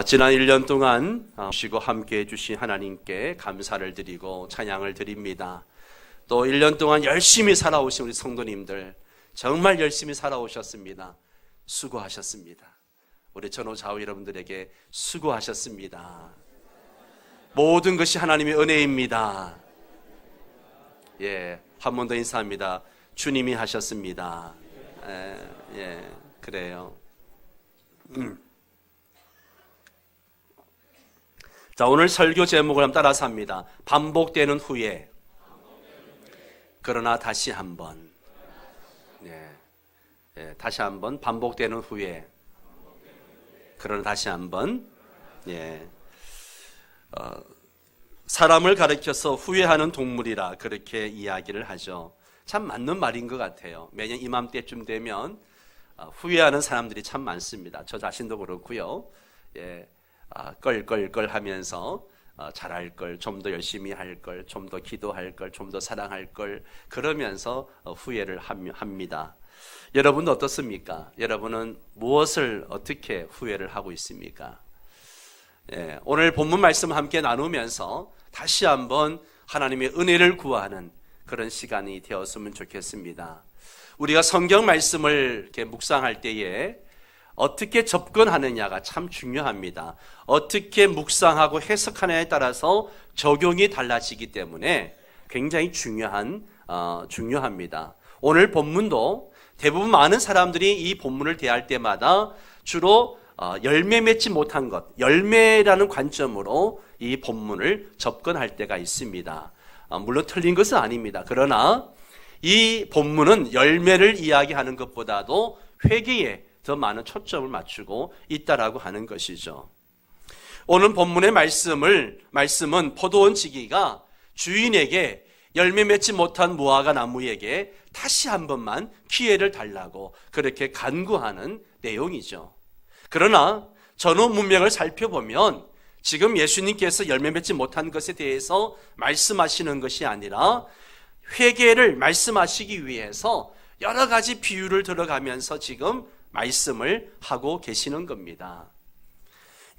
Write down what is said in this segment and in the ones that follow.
지난 1년 동안 오시고 함께 해주신 하나님께 감사를 드리고 찬양을 드립니다. 또 1년 동안 열심히 살아오신 우리 성도님들 정말 열심히 살아오셨습니다. 수고하셨습니다. 우리 전후 좌우 여러분들에게 수고하셨습니다. 모든 것이 하나님의 은혜입니다. 한 번 더 인사합니다. 주님이 하셨습니다. 그래요. 자, 오늘 설교 제목을 한번 따라서 합니다. 반복되는 후에, 그러나 다시 한번. 다시 한번. 반복되는 후에, 그러나 다시 한번. 사람을 가리켜서 후회하는 동물이라 그렇게 이야기를 하죠. 참 맞는 말인 것 같아요. 매년 이맘때쯤 되면 후회하는 사람들이 참 많습니다. 저 자신도 그렇고요. 껄껄껄 하면서 잘할 걸, 좀 더 열심히 할 걸, 좀 더 기도할 걸, 좀 더 사랑할 걸 그러면서 후회를 합니다. 여러분은 어떻습니까? 여러분은 무엇을 어떻게 후회를 하고 있습니까? 오늘 본문 말씀을 함께 나누면서 다시 한번 하나님의 은혜를 구하는 그런 시간이 되었으면 좋겠습니다. 우리가 성경 말씀을 이렇게 묵상할 때에 어떻게 접근하느냐가 참 중요합니다. 어떻게 묵상하고 해석하느냐에 따라서 적용이 달라지기 때문에 굉장히 중요합니다. 오늘 본문도 대부분 많은 사람들이 이 본문을 대할 때마다 주로 열매 맺지 못한 것, 열매라는 관점으로 이 본문을 접근할 때가 있습니다. 물론 틀린 것은 아닙니다. 그러나 이 본문은 열매를 이야기하는 것보다도 회개에 더 많은 초점을 맞추고 있다라고 하는 것이죠. 오늘 본문의 말씀은 포도원 지기가 주인에게 열매 맺지 못한 무화과 나무에게 다시 한 번만 기회를 달라고 그렇게 간구하는 내용이죠. 그러나 전후 문맥을 살펴보면 지금 예수님께서 열매 맺지 못한 것에 대해서 말씀하시는 것이 아니라 회개를 말씀하시기 위해서 여러 가지 비유를 들어가면서 지금 말씀을 하고 계시는 겁니다.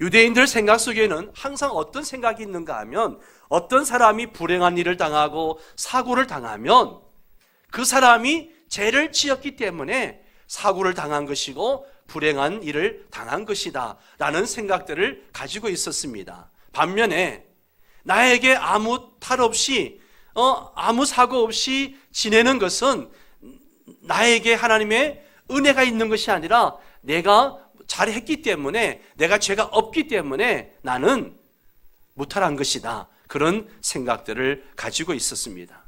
유대인들 생각 속에는 항상 어떤 생각이 있는가 하면 어떤 사람이 불행한 일을 당하고 사고를 당하면 그 사람이 죄를 지었기 때문에 사고를 당한 것이고 불행한 일을 당한 것이다 라는 생각들을 가지고 있었습니다. 반면에 나에게 아무 탈 없이 아무 사고 없이 지내는 것은 나에게 하나님의 은혜가 있는 것이 아니라 내가 잘했기 때문에, 내가 죄가 없기 때문에 나는 무탈한 것이다. 그런 생각들을 가지고 있었습니다.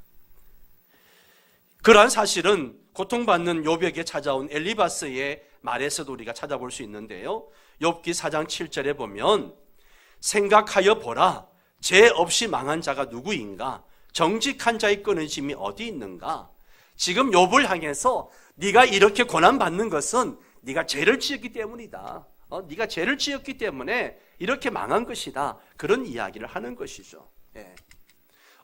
그러한 사실은 고통받는 욥에게 찾아온 엘리바스의 말에서도 우리가 찾아볼 수 있는데요. 욥기 4장 7절에 보면 생각하여 보라, 죄 없이 망한 자가 누구인가? 정직한 자의 끊어짐이 어디 있는가? 지금 욥을 향해서 네가 이렇게 고난받는 것은 네가 죄를 지었기 때문이다. 네가 죄를 지었기 때문에 이렇게 망한 것이다. 그런 이야기를 하는 것이죠.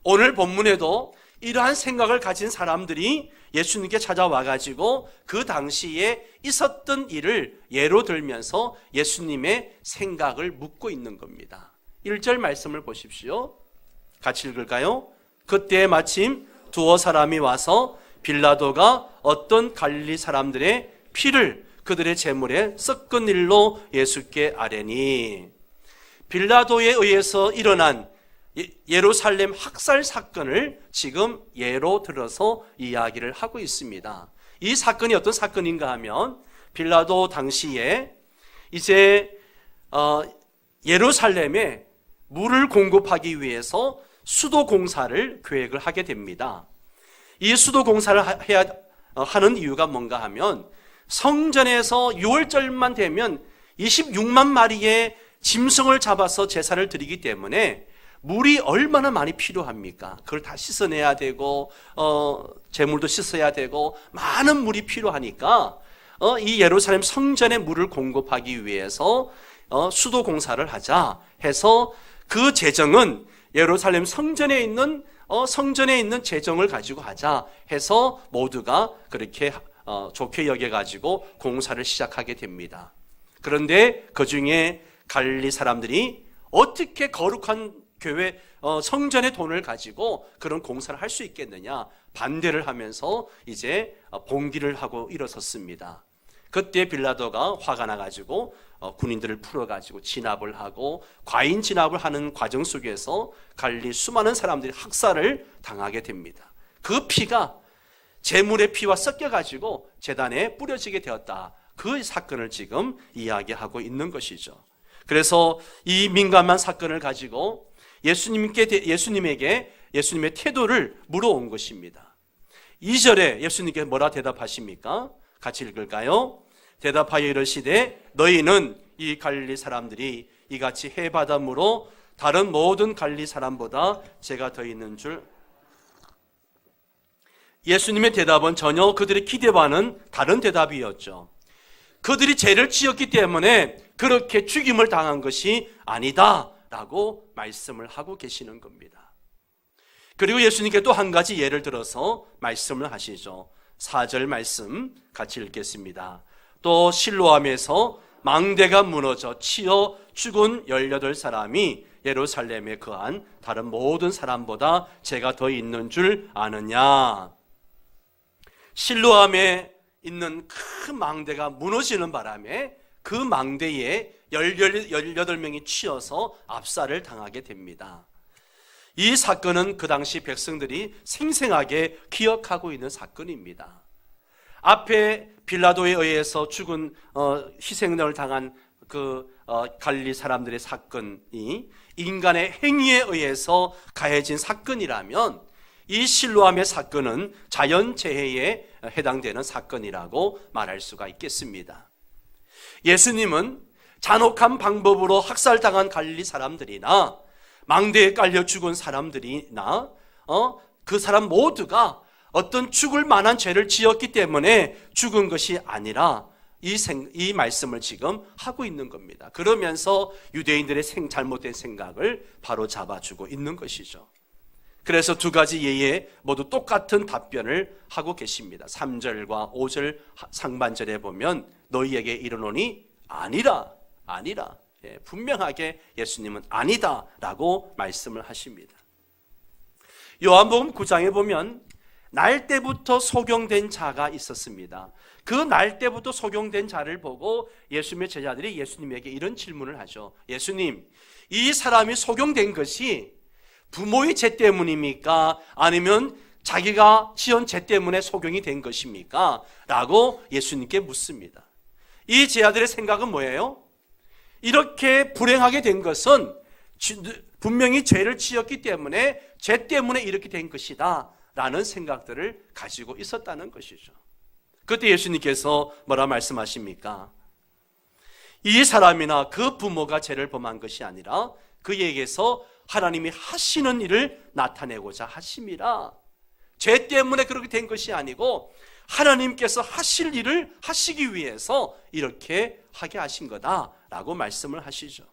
오늘 본문에도 이러한 생각을 가진 사람들이 예수님께 찾아와가지고 그 당시에 있었던 일을 예로 들면서 예수님의 생각을 묻고 있는 겁니다. 1절 말씀을 보십시오. 같이 읽을까요? 그때 마침 두어 사람이 와서 빌라도가 어떤 갈릴리 사람들의 피를 그들의 제물에 섞은 일로 예수께 아뢰니, 빌라도에 의해서 일어난 예루살렘 학살 사건을 지금 예로 들어서 이야기를 하고 있습니다. 이 사건이 어떤 사건인가 하면 빌라도 당시에 이제 예루살렘에 물을 공급하기 위해서 수도 공사를 계획을 하게 됩니다. 이 수도 공사를 하는 이유가 뭔가 하면 성전에서 6월절만 되면 26만 마리의 짐승을 잡아서 제사를 드리기 때문에 물이 얼마나 많이 필요합니까? 그걸 다 씻어내야 되고 제물도 씻어야 되고 많은 물이 필요하니까 이 예루살렘 성전에 물을 공급하기 위해서 수도 공사를 하자 해서 그 재정은 예루살렘 성전에 있는 재정을 가지고 하자 해서 모두가 그렇게 좋게 여겨가지고 공사를 시작하게 됩니다. 그런데 그 중에 갈릴리 사람들이 어떻게 거룩한 교회 성전의 돈을 가지고 그런 공사를 할 수 있겠느냐 반대를 하면서 이제 봉기를 하고 일어섰습니다. 그때 빌라도가 화가 나가지고 군인들을 풀어가지고 진압을 하고 과인 진압을 하는 과정 속에서 갈릴리 수많은 사람들이 학살을 당하게 됩니다. 그 피가 제물의 피와 섞여가지고 제단에 뿌려지게 되었다. 그 사건을 지금 이야기하고 있는 것이죠. 그래서 이 민감한 사건을 가지고 예수님에게 예수님의 태도를 물어온 것입니다. 2절에 예수님께 뭐라 대답하십니까? 같이 읽을까요? 대답하여 이르시되 너희는 이 갈릴리 사람들이 이같이 해바담으로 다른 모든 갈릴리 사람보다 죄가 더 있는 줄. 예수님의 대답은 전혀 그들의 기대와는 다른 대답이었죠. 그들이 죄를 지었기 때문에 그렇게 죽임을 당한 것이 아니다 라고 말씀을 하고 계시는 겁니다. 그리고 예수님께 또 한 가지 예를 들어서 말씀을 하시죠. 4절 말씀 같이 읽겠습니다. 또 실로암에서 망대가 무너져 치어 죽은 18사람이 예루살렘에 거한 다른 모든 사람보다 죄가 더 있는 줄 아느냐. 실로암에 있는 큰 망대가 무너지는 바람에 그 망대에 18명이 치여서 압살을 당하게 됩니다. 이 사건은 그 당시 백성들이 생생하게 기억하고 있는 사건입니다. 앞에 빌라도에 의해서 죽은 희생을 당한 그 갈릴리 사람들의 사건이 인간의 행위에 의해서 가해진 사건이라면 이 실로암의 사건은 자연재해에 해당되는 사건이라고 말할 수가 있겠습니다. 예수님은 잔혹한 방법으로 학살당한 갈릴리 사람들이나 망대에 깔려 죽은 사람들이나 그 사람 모두가 어떤 죽을 만한 죄를 지었기 때문에 죽은 것이 아니라 이 말씀을 지금 하고 있는 겁니다. 그러면서 유대인들의 잘못된 생각을 바로 잡아주고 있는 것이죠. 그래서 두 가지 예에 모두 똑같은 답변을 하고 계십니다. 3절과 5절 상반절에 보면 너희에게 이르노니 아니라 분명하게 예수님은 아니다라고 말씀을 하십니다. 요한복음 9장에 보면 날 때부터 소경된 자가 있었습니다. 그 날 때부터 소경된 자를 보고 예수님의 제자들이 예수님에게 이런 질문을 하죠. 예수님, 이 사람이 소경된 것이 부모의 죄 때문입니까? 아니면 자기가 지은 죄 때문에 소경이 된 것입니까? 라고 예수님께 묻습니다. 이 제자들의 생각은 뭐예요? 이렇게 불행하게 된 것은 분명히 죄를 지었기 때문에 죄 때문에 이렇게 된 것이다 라는 생각들을 가지고 있었다는 것이죠. 그때 예수님께서 뭐라 말씀하십니까? 이 사람이나 그 부모가 죄를 범한 것이 아니라 그에게서 하나님이 하시는 일을 나타내고자 하심이라. 죄 때문에 그렇게 된 것이 아니고 하나님께서 하실 일을 하시기 위해서 이렇게 하게 하신 거다라고 말씀을 하시죠.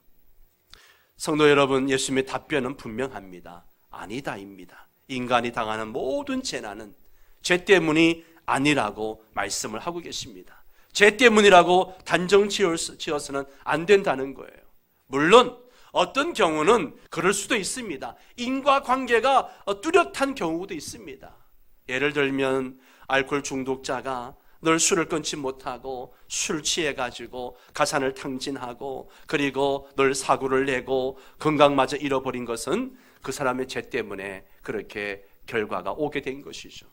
성도 여러분, 예수님의 답변은 분명합니다. 아니다입니다. 인간이 당하는 모든 재난은 죄 때문이 아니라고 말씀을 하고 계십니다. 죄 때문이라고 단정 지어서는 안 된다는 거예요. 물론 어떤 경우는 그럴 수도 있습니다. 인과관계가 뚜렷한 경우도 있습니다. 예를 들면 알코올 중독자가 늘 술을 끊지 못하고 술 취해가지고 가산을 탕진하고 그리고 늘 사고를 내고 건강마저 잃어버린 것은 그 사람의 죄 때문에 그렇게 결과가 오게 된 것이죠.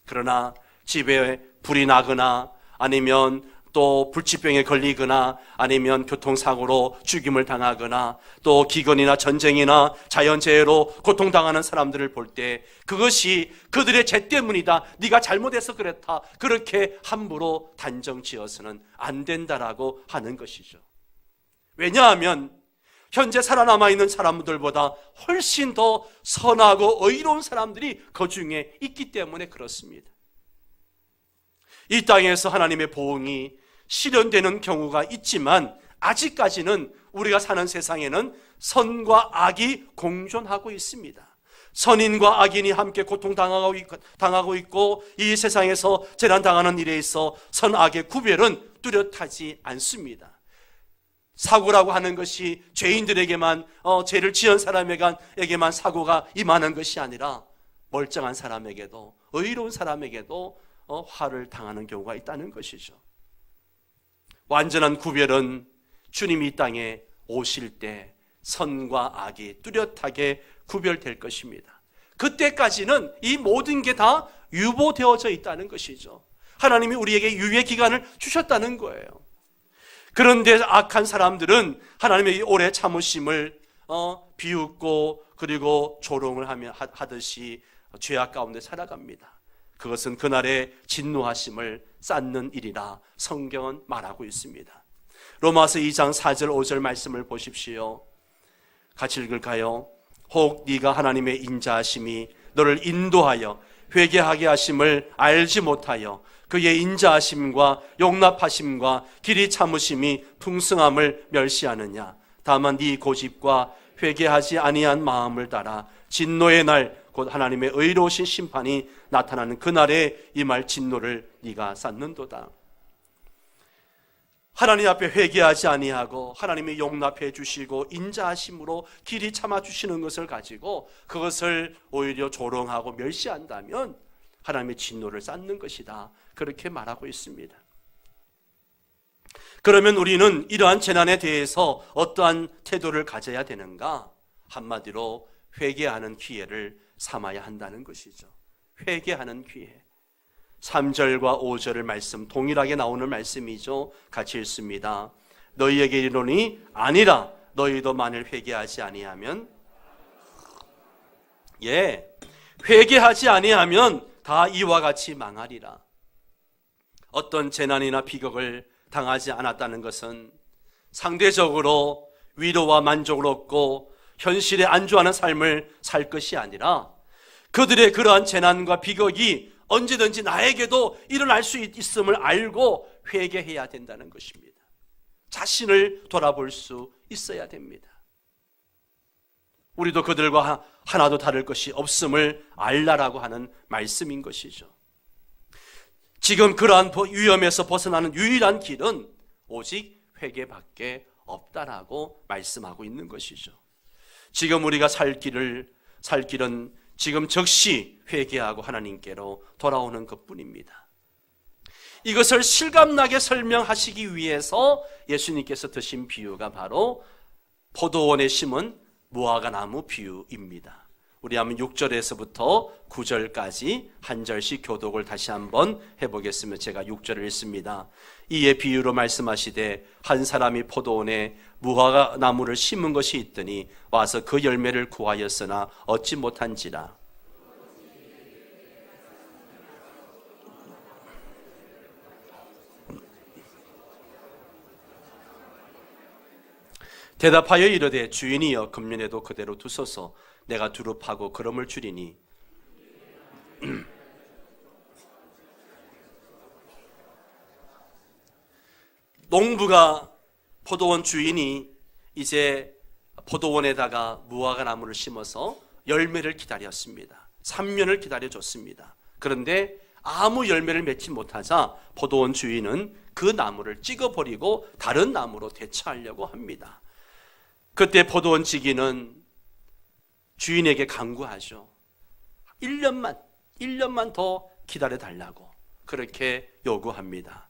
그러나 집에 불이 나거나 아니면 또 불치병에 걸리거나 아니면 교통사고로 죽임을 당하거나 또 기근이나 전쟁이나 자연재해로 고통당하는 사람들을 볼 때 그것이 그들의 죄 때문이다, 네가 잘못해서 그랬다, 그렇게 함부로 단정지어서는 안 된다라고 하는 것이죠. 왜냐하면 현재 살아남아 있는 사람들보다 훨씬 더 선하고 의로운 사람들이 그 중에 있기 때문에 그렇습니다. 이 땅에서 하나님의 보응이 실현되는 경우가 있지만 아직까지는 우리가 사는 세상에는 선과 악이 공존하고 있습니다. 선인과 악인이 함께 고통당하고 있고 이 세상에서 재난당하는 일에 있어 선악의 구별은 뚜렷하지 않습니다. 사고라고 하는 것이 죄인들에게만, 죄를 지은 사람에게만 사고가 임하는 것이 아니라 멀쩡한 사람에게도, 의로운 사람에게도 화를 당하는 경우가 있다는 것이죠. 완전한 구별은 주님이 이 땅에 오실 때 선과 악이 뚜렷하게 구별될 것입니다. 그때까지는 이 모든 게 다 유보되어져 있다는 것이죠. 하나님이 우리에게 유예 기간을 주셨다는 거예요. 그런데 악한 사람들은 하나님의 오래 참으심을 비웃고 그리고 조롱을 하듯이 죄악 가운데 살아갑니다. 그것은 그날의 진노하심을 쌓는 일이라 성경은 말하고 있습니다. 로마서 2장 4절 5절 말씀을 보십시오. 같이 읽을까요? 혹 네가 하나님의 인자하심이 너를 인도하여 회개하게 하심을 알지 못하여 그의 인자하심과 용납하심과 길이 참으심이 풍성함을 멸시하느냐. 다만 네 고집과 회개하지 아니한 마음을 따라 진노의 날 곧 하나님의 의로우신 심판이 나타나는 그날에 임할 진노를 네가 쌓는도다. 하나님 앞에 회개하지 아니하고 하나님이 용납해 주시고 인자하심으로 길이 참아 주시는 것을 가지고 그것을 오히려 조롱하고 멸시한다면 하나님의 진노를 쌓는 것이다. 그렇게 말하고 있습니다. 그러면 우리는 이러한 재난에 대해서 어떠한 태도를 가져야 되는가? 한마디로 회개하는 기회를 삼아야 한다는 것이죠. 회개하는 기회. 3절과 5절의 말씀 동일하게 나오는 말씀이죠. 같이 읽습니다. 너희에게 이르노니 아니라 너희도 만일 회개하지 아니하면 회개하지 아니하면 다 이와 같이 망하리라. 어떤 재난이나 비극을 당하지 않았다는 것은 상대적으로 위로와 만족을 얻고 현실에 안주하는 삶을 살 것이 아니라 그들의 그러한 재난과 비극이 언제든지 나에게도 일어날 수 있음을 알고 회개해야 된다는 것입니다. 자신을 돌아볼 수 있어야 됩니다. 우리도 그들과 하나도 다를 것이 없음을 알라라고 하는 말씀인 것이죠. 지금 그러한 위험에서 벗어나는 유일한 길은 오직 회개밖에 없다라고 말씀하고 있는 것이죠. 지금 우리가 살 길은 지금 즉시 회개하고 하나님께로 돌아오는 것뿐입니다. 이것을 실감나게 설명하시기 위해서 예수님께서 드신 비유가 바로 포도원에 심은 무화과 나무 비유입니다. 우리 한번 6절에서부터 9절까지 한 절씩 교독을 다시 한번 해보겠습니다. 제가 6절을 읽습니다. 이에 비유로 말씀하시되 한 사람이 포도원에 무화과 나무를 심은 것이 있더니 와서 그 열매를 구하였으나 얻지 못한지라. 대답하여 이르되 주인이여 금년에도 그대로 두소서 내가 두루 파고 그름을 줄이니 농부가 포도원 주인이 이제 포도원에다가 무화과 나무를 심어서 열매를 기다렸습니다. 3년을 기다려줬습니다. 그런데 아무 열매를 맺지 못하자 포도원 주인은 그 나무를 찍어버리고 다른 나무로 대처하려고 합니다. 그때 포도원 지기는 주인에게 간구하죠. 1년만 더 기다려달라고 그렇게 요구합니다.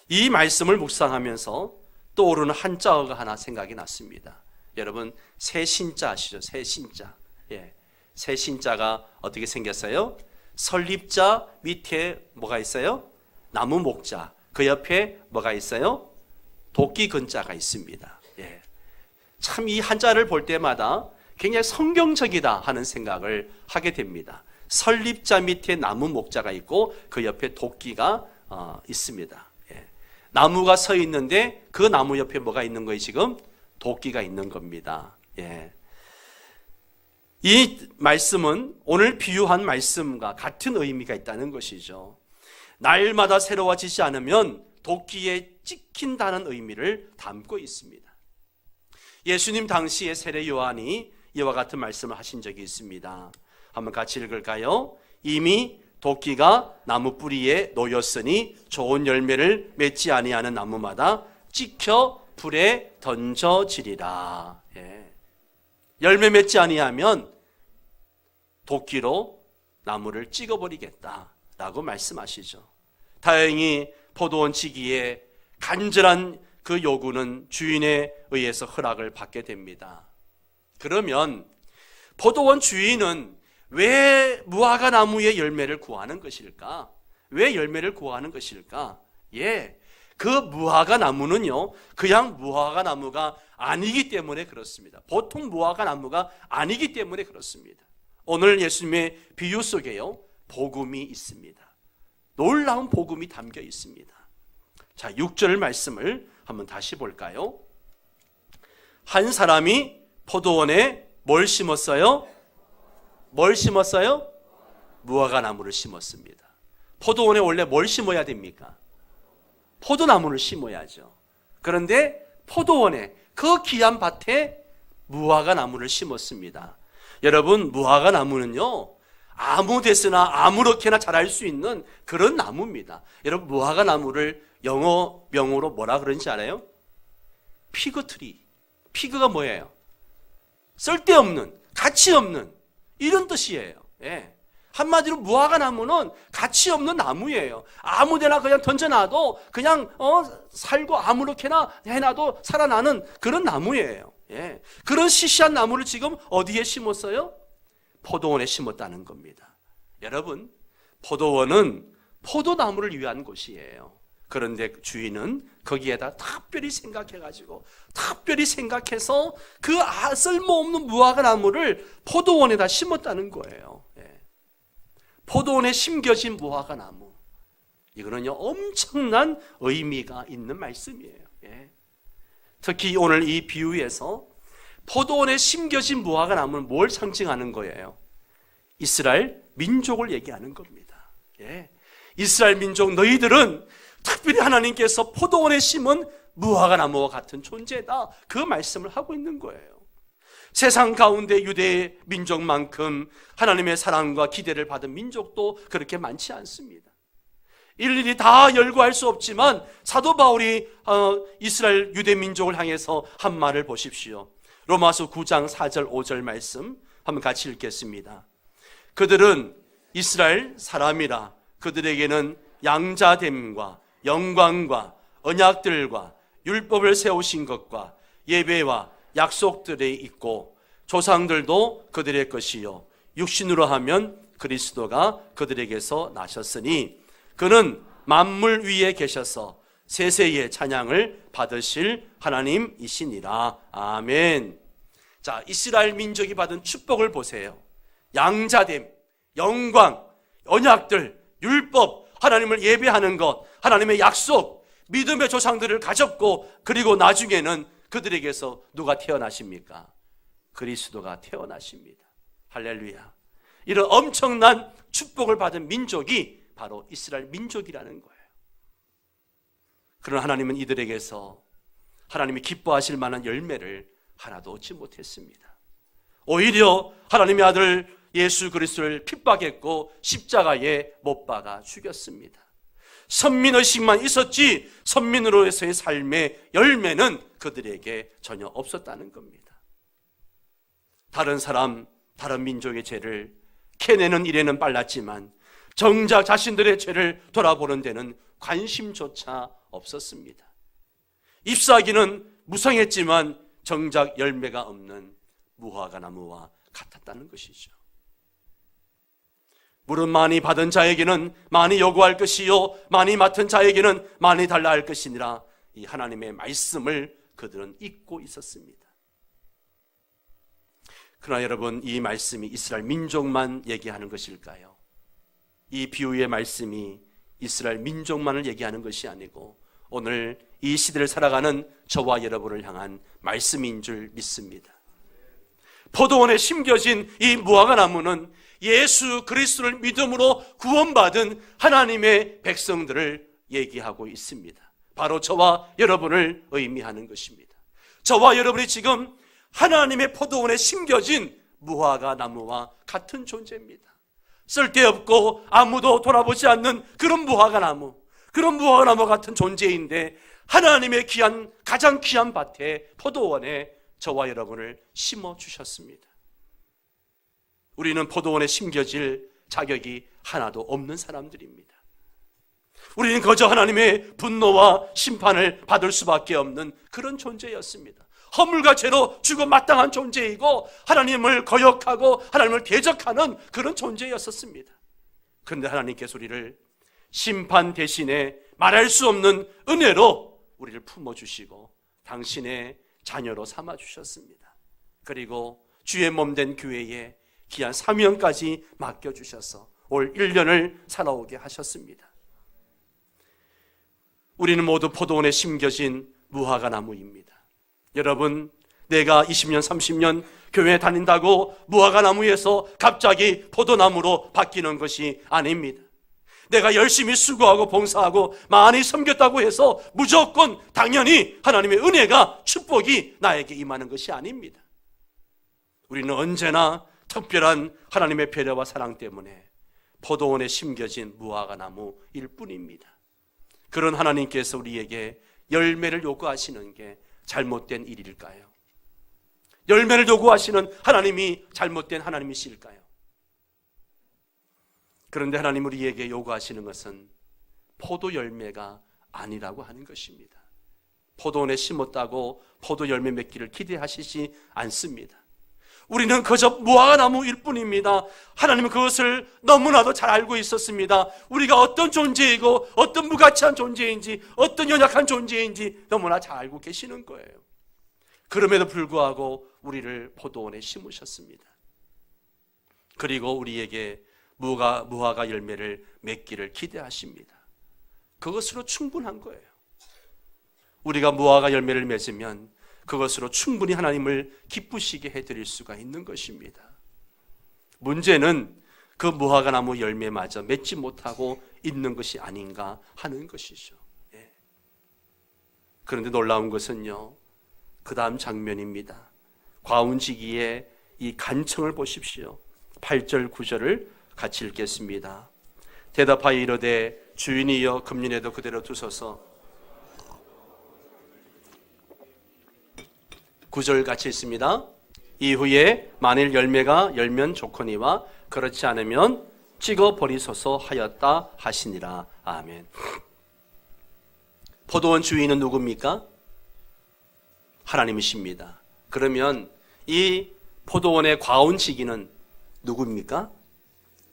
이 말씀을 묵상하면서 떠오르는 한자어가 하나 생각이 났습니다. 여러분 새신자 아시죠? 새신자. 새신자가 어떻게 생겼어요? 설립자 밑에 뭐가 있어요? 나무 목자. 그 옆에 뭐가 있어요? 도끼 근자가 있습니다. 참 이 한자를 볼 때마다 굉장히 성경적이다 하는 생각을 하게 됩니다. 설립자 밑에 나무 목자가 있고 그 옆에 도끼가 있습니다. 나무가 서 있는데 그 나무 옆에 뭐가 있는 거예요? 지금 도끼가 있는 겁니다. 이 말씀은 오늘 비유한 말씀과 같은 의미가 있다는 것이죠. 날마다 새로워지지 않으면 도끼에 찍힌다는 의미를 담고 있습니다. 예수님 당시에 세례 요한이 이와 같은 말씀을 하신 적이 있습니다. 한번 같이 읽을까요? 이미 도끼가 나무 뿌리에 놓였으니 좋은 열매를 맺지 아니하는 나무마다 찍혀 불에 던져지리라. 예. 열매 맺지 아니하면 도끼로 나무를 찍어버리겠다라고 말씀하시죠. 다행히 포도원 지기에 간절한 그 요구는 주인에 의해서 허락을 받게 됩니다. 그러면 포도원 주인은 왜 무화과 나무의 열매를 구하는 것일까? 왜 열매를 구하는 것일까? 예, 그 무화과 나무는요, 그냥 무화과 나무가 아니기 때문에 그렇습니다. 보통 무화과 나무가 아니기 때문에 그렇습니다. 오늘 예수님의 비유 속에요, 복음이 있습니다. 놀라운 복음이 담겨 있습니다. 자, 6절 말씀을 한번 다시 볼까요? 한 사람이 포도원에 뭘 심었어요? 뭘 심었어요? 무화과 나무를 심었습니다. 포도원에 원래 뭘 심어야 됩니까? 포도나무를 심어야죠. 그런데 포도원에, 그 귀한 밭에 무화과 나무를 심었습니다. 여러분, 무화과 나무는요, 아무 데서나 아무렇게나 자랄 수 있는 그런 나무입니다. 여러분, 무화과 나무를 영어 명으로 뭐라 그러는지 알아요? 피그트리. 피그가 뭐예요? 쓸데없는, 가치 없는, 이런 뜻이에요. 예. 한마디로 무화과 나무는 가치 없는 나무예요. 아무데나 그냥 던져놔도 그냥 살고 아무렇게나 해놔도 살아나는 그런 나무예요. 예. 그런 시시한 나무를 지금 어디에 심었어요? 포도원에 심었다는 겁니다. 여러분, 포도원은 포도나무를 위한 곳이에요. 그런데 주인은 거기에다 특별히 생각해서 그 쓸모없는 무화과 나무를 포도원에다 심었다는 거예요. 예. 포도원에 심겨진 무화과 나무, 이거는요, 엄청난 의미가 있는 말씀이에요. 예. 특히 오늘 이 비유에서 포도원에 심겨진 무화과 나무는 뭘 상징하는 거예요? 이스라엘 민족을 얘기하는 겁니다. 예. 이스라엘 민족, 너희들은 특별히 하나님께서 포도원에 심은 무화과 나무와 같은 존재다, 그 말씀을 하고 있는 거예요. 세상 가운데 유대 민족만큼 하나님의 사랑과 기대를 받은 민족도 그렇게 많지 않습니다. 일일이 다 열거할 수 없지만 사도 바울이 이스라엘 유대 민족을 향해서 한 말을 보십시오. 로마서 9장 4절 5절 말씀 한번 같이 읽겠습니다. 그들은 이스라엘 사람이라 그들에게는 양자됨과 영광과 언약들과 율법을 세우신 것과 예배와 약속들이 있고 조상들도 그들의 것이요 육신으로 하면 그리스도가 그들에게서 나셨으니 그는 만물 위에 계셔서 세세의 찬양을 받으실 하나님이시니라. 아멘. 자, 이스라엘 민족이 받은 축복을 보세요. 양자됨, 영광, 언약들, 율법, 하나님을 예배하는 것, 하나님의 약속, 믿음의 조상들을 가졌고, 그리고 나중에는 그들에게서 누가 태어나십니까? 그리스도가 태어나십니다. 할렐루야. 이런 엄청난 축복을 받은 민족이 바로 이스라엘 민족이라는 거예요. 그러나 하나님은 이들에게서 하나님이 기뻐하실 만한 열매를 하나도 얻지 못했습니다. 오히려 하나님의 아들 예수 그리스도를 핍박했고 십자가에 못 박아 죽였습니다. 선민의식만 있었지 선민으로서의 삶의 열매는 그들에게 전혀 없었다는 겁니다. 다른 사람, 다른 민족의 죄를 캐내는 일에는 빨랐지만 정작 자신들의 죄를 돌아보는 데는 관심조차 없었습니다. 잎사귀는 무성했지만 정작 열매가 없는 무화과 나무와 같았다는 것이죠. 물은 많이 받은 자에게는 많이 요구할 것이요 많이 맡은 자에게는 많이 달라 할 것이니라. 이 하나님의 말씀을 그들은 잊고 있었습니다. 그러나 여러분, 이 말씀이 이스라엘 민족만 얘기하는 것일까요? 이 비유의 말씀이 이스라엘 민족만을 얘기하는 것이 아니고 오늘 이 시대를 살아가는 저와 여러분을 향한 말씀인 줄 믿습니다. 포도원에 심겨진 이 무화과 나무는 예수 그리스도를 믿음으로 구원받은 하나님의 백성들을 얘기하고 있습니다. 바로 저와 여러분을 의미하는 것입니다. 저와 여러분이 지금 하나님의 포도원에 심겨진 무화과 나무와 같은 존재입니다. 쓸데없고 아무도 돌아보지 않는 그런 무화과 나무, 그런 무화과 나무 같은 존재인데 하나님의 가장 귀한 밭에, 포도원에 저와 여러분을 심어주셨습니다. 우리는 포도원에 심겨질 자격이 하나도 없는 사람들입니다. 우리는 거저 하나님의 분노와 심판을 받을 수밖에 없는 그런 존재였습니다. 허물과 죄로 죽어 마땅한 존재이고 하나님을 거역하고 하나님을 대적하는 그런 존재였었습니다. 그런데 하나님께서 우리를 심판 대신에 말할 수 없는 은혜로 우리를 품어주시고 당신의 자녀로 삼아주셨습니다. 그리고 주의 몸된 교회에 귀한 사명까지 맡겨주셔서 올 1년을 살아오게 하셨습니다. 우리는 모두 포도원에 심겨진 무화과 나무입니다. 여러분, 내가 20년, 30년 교회에 다닌다고 무화과 나무에서 갑자기 포도나무로 바뀌는 것이 아닙니다. 내가 열심히 수고하고 봉사하고 많이 섬겼다고 해서 무조건 당연히 하나님의 은혜가, 축복이 나에게 임하는 것이 아닙니다. 우리는 언제나 특별한 하나님의 배려와 사랑 때문에 포도원에 심겨진 무화과 나무일 뿐입니다. 그런 하나님께서 우리에게 열매를 요구하시는 게 잘못된 일일까요? 열매를 요구하시는 하나님이 잘못된 하나님이실까요? 그런데 하나님 우리에게 요구하시는 것은 포도 열매가 아니라고 하는 것입니다. 포도원에 심었다고 포도 열매 맺기를 기대하시지 않습니다. 우리는 그저 무화과 나무일 뿐입니다. 하나님은 그것을 너무나도 잘 알고 있었습니다. 우리가 어떤 존재이고 어떤 무가치한 존재인지 어떤 연약한 존재인지 너무나 잘 알고 계시는 거예요. 그럼에도 불구하고 우리를 포도원에 심으셨습니다. 그리고 우리에게 무화과 열매를 맺기를 기대하십니다. 그것으로 충분한 거예요. 우리가 무화과 열매를 맺으면 그것으로 충분히 하나님을 기쁘시게 해드릴 수가 있는 것입니다. 문제는 그 무화과 나무 열매마저 맺지 못하고 있는 것이 아닌가 하는 것이죠. 그런데 놀라운 것은요, 그 다음 장면입니다. 과운지기의 이 간청을 보십시오. 8절 9절을 같이 읽겠습니다. 대답하여 이르되 주인이여 금년에도 그대로 두소서. 9절 같이 있습니다. 이후에 만일 열매가 열면 좋거니와 그렇지 않으면 찍어버리소서 하였다 하시니라. 아멘. 포도원 주인은 누굽니까? 하나님이십니다. 그러면 이 포도원의 과운지기는 누굽니까?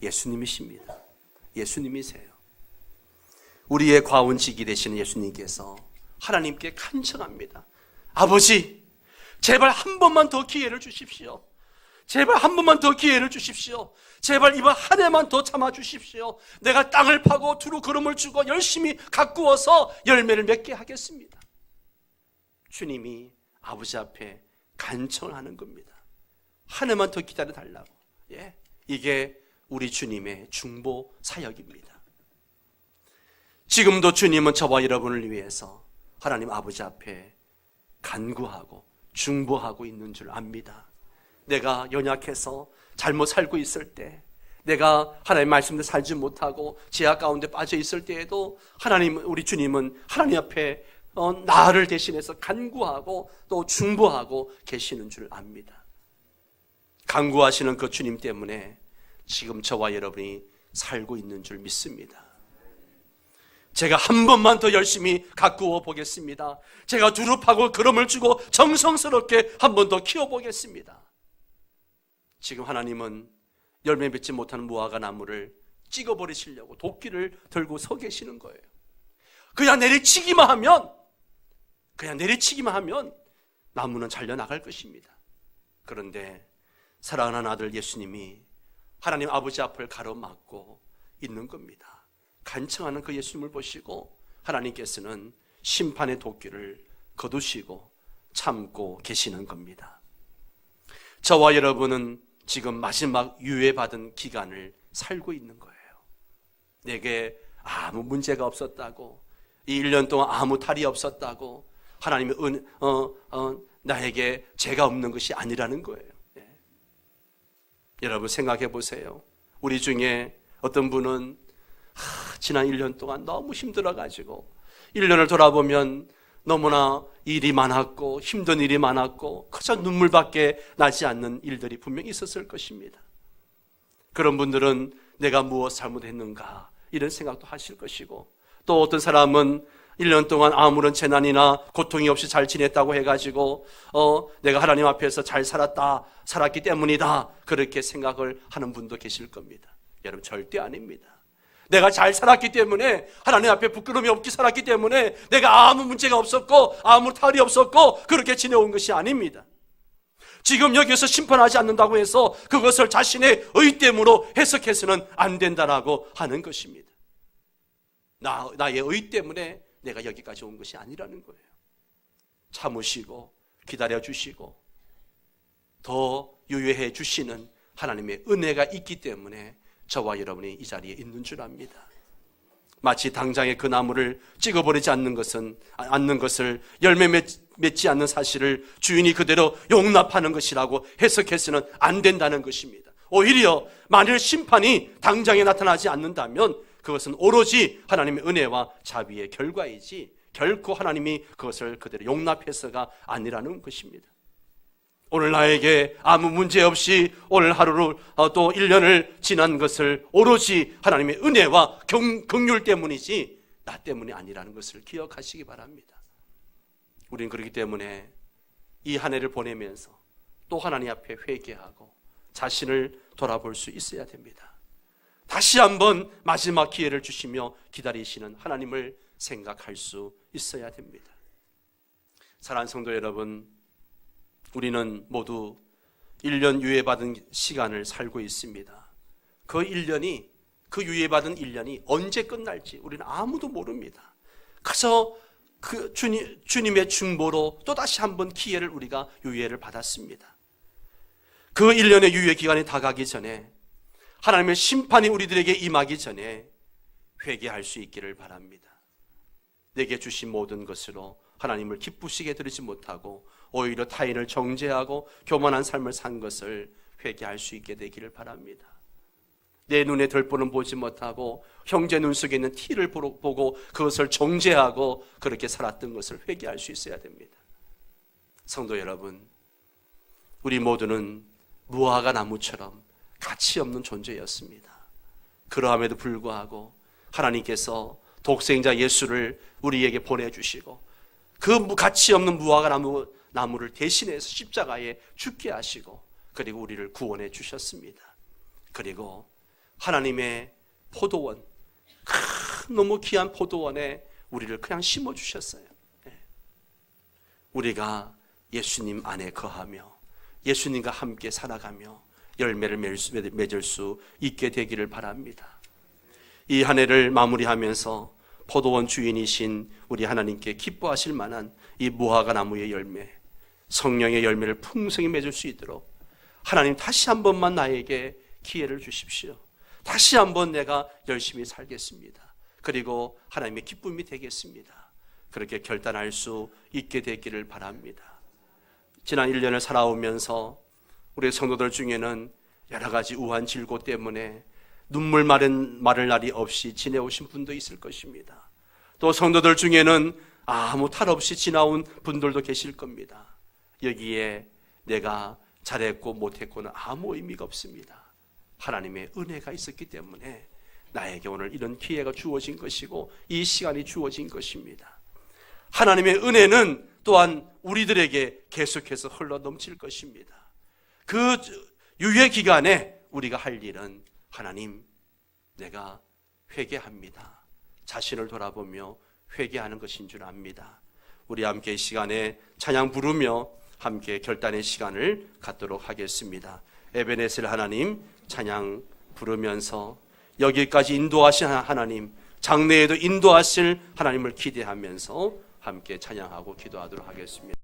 예수님이십니다. 예수님이세요. 우리의 과운지기 되시는 예수님께서 하나님께 간청합니다. 아버지, 제발 한 번만 더 기회를 주십시오. 제발 한 번만 더 기회를 주십시오. 제발 이번 한 해만 더 참아 주십시오. 내가 땅을 파고 두루 걸음을 주고 열심히 가꾸어서 열매를 맺게 하겠습니다. 주님이 아버지 앞에 간청을 하는 겁니다. 한 해만 더 기다려 달라고. 이게 우리 주님의 중보 사역입니다. 지금도 주님은 저와 여러분을 위해서 하나님 아버지 앞에 간구하고 중보하고 있는 줄 압니다. 내가 연약해서 잘못 살고 있을 때, 내가 하나님의 말씀대로 살지 못하고 죄악 가운데 빠져 있을 때에도 하나님, 우리 주님은 하나님 앞에 나를 대신해서 간구하고 또 중보하고 계시는 줄 압니다. 간구하시는 그 주님 때문에 지금 저와 여러분이 살고 있는 줄 믿습니다. 제가 한 번만 더 열심히 가꾸어 보겠습니다. 제가 두릅하고 걸음을 주고 정성스럽게 한 번 더 키워보겠습니다. 지금 하나님은 열매 맺지 못하는 무화과 나무를 찍어버리시려고 도끼를 들고 서 계시는 거예요. 그냥 내리치기만 하면 나무는 잘려나갈 것입니다. 그런데 사랑하는 아들 예수님이 하나님 아버지 앞을 가로막고 있는 겁니다. 간청하는 그 예수님을 보시고 하나님께서는 심판의 도끼를 거두시고 참고 계시는 겁니다. 저와 여러분은 지금 마지막 유예받은 기간을 살고 있는 거예요. 내게 아무 문제가 없었다고, 이 1년 동안 아무 탈이 없었다고, 하나님의 나에게 죄가 없는 것이 아니라는 거예요. 여러분 생각해 보세요. 우리 중에 어떤 분은 지난 1년 동안 너무 힘들어가지고 1년을 돌아보면 너무나 일이 많았고 힘든 일이 많았고 그저 눈물밖에 나지 않는 일들이 분명히 있었을 것입니다. 그런 분들은 내가 무엇 잘못했는가 이런 생각도 하실 것이고, 또 어떤 사람은 1년 동안 아무런 재난이나 고통이 없이 잘 지냈다고 해가지고 내가 하나님 앞에서 잘 살았기 때문이다 그렇게 생각을 하는 분도 계실 겁니다. 여러분, 절대 아닙니다. 내가 잘 살았기 때문에, 하나님 앞에 부끄러움이 없게 살았기 때문에 내가 아무 문제가 없었고 아무 탈이 없었고 그렇게 지내온 것이 아닙니다. 지금 여기서 심판하지 않는다고 해서 그것을 자신의 의됨으로 해석해서는 안 된다라고 하는 것입니다. 나의 의 때문에 내가 여기까지 온 것이 아니라는 거예요. 참으시고 기다려주시고 더 유예해 주시는 하나님의 은혜가 있기 때문에 저와 여러분이 이 자리에 있는 줄 압니다. 마치 당장에 그 나무를 찍어버리지 않는 것을 열매 맺지 않는 사실을 주인이 그대로 용납하는 것이라고 해석해서는 안 된다는 것입니다. 오히려 만일 심판이 당장에 나타나지 않는다면 그것은 오로지 하나님의 은혜와 자비의 결과이지 결코 하나님이 그것을 그대로 용납해서가 아니라는 것입니다. 오늘 나에게 아무 문제 없이 오늘 하루를 또 1년을 지난 것을 오로지 하나님의 은혜와 긍휼 때문이지 나 때문이 아니라는 것을 기억하시기 바랍니다. 우리는 그렇기 때문에 이 한 해를 보내면서 또 하나님 앞에 회개하고 자신을 돌아볼 수 있어야 됩니다. 다시 한번 마지막 기회를 주시며 기다리시는 하나님을 생각할 수 있어야 됩니다. 사랑하는 성도 여러분, 우리는 모두 1년 유예받은 시간을 살고 있습니다. 그 1년이, 그 유예받은 1년이 언제 끝날지 우리는 아무도 모릅니다. 그래서 그 주님의 중보로 또다시 한번 기회를 우리가 유예를 받았습니다. 그 1년의 유예 기간이 다가기 전에, 하나님의 심판이 우리들에게 임하기 전에 회개할 수 있기를 바랍니다. 내게 주신 모든 것으로 하나님을 기쁘시게 드리지 못하고 오히려 타인을 정죄하고 교만한 삶을 산 것을 회개할 수 있게 되기를 바랍니다. 내 눈에 들보는 보지 못하고 형제 눈 속에 있는 티를 보고 그것을 정죄하고 그렇게 살았던 것을 회개할 수 있어야 됩니다. 성도 여러분, 우리 모두는 무화과 나무처럼 가치 없는 존재였습니다. 그러함에도 불구하고 하나님께서 독생자 예수를 우리에게 보내주시고 그 가치 없는 무화과 나무를 대신해서 십자가에 죽게 하시고 그리고 우리를 구원해 주셨습니다. 그리고 하나님의 포도원, 너무 귀한 포도원에 우리를 그냥 심어주셨어요. 우리가 예수님 안에 거하며 예수님과 함께 살아가며 열매를 맺을 수 있게 되기를 바랍니다. 이 한 해를 마무리하면서 포도원 주인이신 우리 하나님께 기뻐하실 만한 이 무화과 나무의 열매, 성령의 열매를 풍성히 맺을 수 있도록 하나님 다시 한 번만 나에게 기회를 주십시오. 다시 한번 내가 열심히 살겠습니다. 그리고 하나님의 기쁨이 되겠습니다. 그렇게 결단할 수 있게 되기를 바랍니다. 지난 1년을 살아오면서 우리 성도들 중에는 여러 가지 우한 질고 때문에 눈물 마를 날이 없이 지내오신 분도 있을 것입니다. 또 성도들 중에는 아무 탈 없이 지나온 분들도 계실 겁니다. 여기에 내가 잘했고 못했고는 아무 의미가 없습니다. 하나님의 은혜가 있었기 때문에 나에게 오늘 이런 기회가 주어진 것이고 이 시간이 주어진 것입니다. 하나님의 은혜는 또한 우리들에게 계속해서 흘러 넘칠 것입니다. 그 유예 기간에 우리가 할 일은 하나님, 내가 회개합니다. 자신을 돌아보며 회개하는 것인 줄 압니다. 우리 함께 이 시간에 찬양 부르며 함께 결단의 시간을 갖도록 하겠습니다. 에베네셀 하나님 찬양 부르면서 여기까지 인도하신 하나님, 장래에도 인도하실 하나님을 기대하면서 함께 찬양하고 기도하도록 하겠습니다.